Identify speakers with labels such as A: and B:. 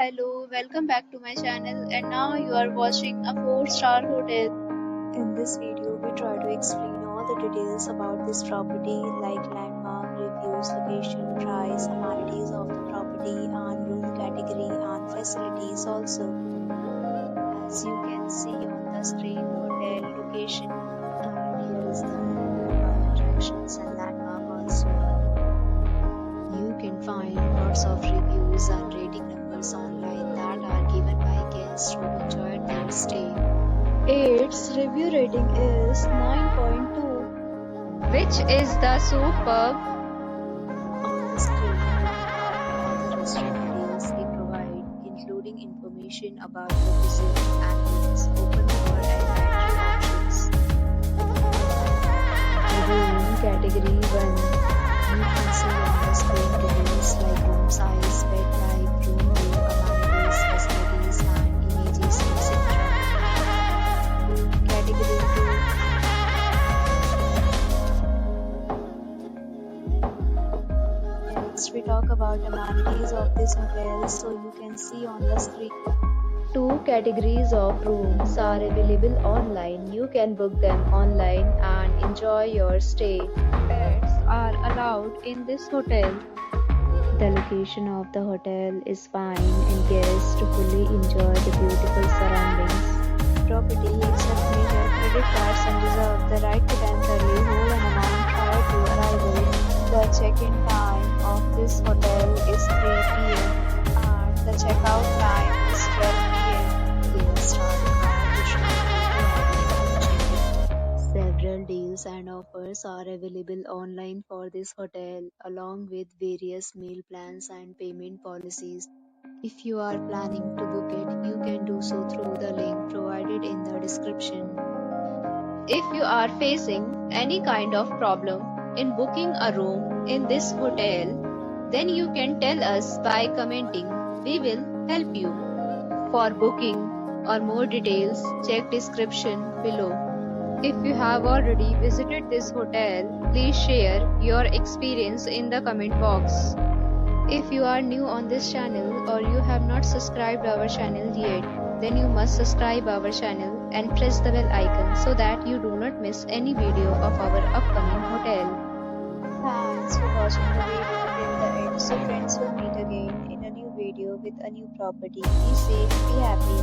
A: Hello, welcome back to my channel, and now you are watching a 4-star hotel.
B: In this video, we try to explain all the details about this property like landmark, reviews, location, price, amenities of the property and room category and facilities also. As you can see on the screen, hotel location, and here is the nearby attractions and landmark also. You can find lots of reviews and rating numbers online that are given by guests who enjoyed their stay. Its review rating is 9.2.
A: Which is the superb.
B: On the screen, all the restaurant details they provide, including information about the cuisine and meals, open hour and dietary options. Room category 1. You can see on the screen details like room size, bed type, room view, amenities, facilities, and images, etc. Category 2. Next, we talk about amenities of this hotel, so you can see on the screen.
C: Two categories of rooms are available online. You can book them online and enjoy your stay.
A: Pets are allowed in this hotel.
C: The location of the hotel is fine and guests to fully enjoy the beautiful surroundings.
B: Property accept major credit cards and reserve the right to temporarily hold an amount prior to arrival. The check-in time of this hotel is 3 p.m. and the checkout time is 12 p.m. Guests are required to show photo ID check-in. Several deals and offers are available online for this hotel, along with various meal plans and payment policies. If you are planning to book it, you can do so through the link provided in the description.
A: If you are facing any kind of problem in booking a room in this hotel, then you can tell us by commenting. We will help you. For booking or more details, check description below. If you have already visited this hotel, please share your experience in the comment box. If you are new on this channel or you have not subscribed our channel yet, then you must subscribe our channel and press the bell icon so that you do not miss any video of our upcoming hotel.
B: Thanks for watching the video till the end. So friends, will meet again in a new video with a new property. Be safe, be happy.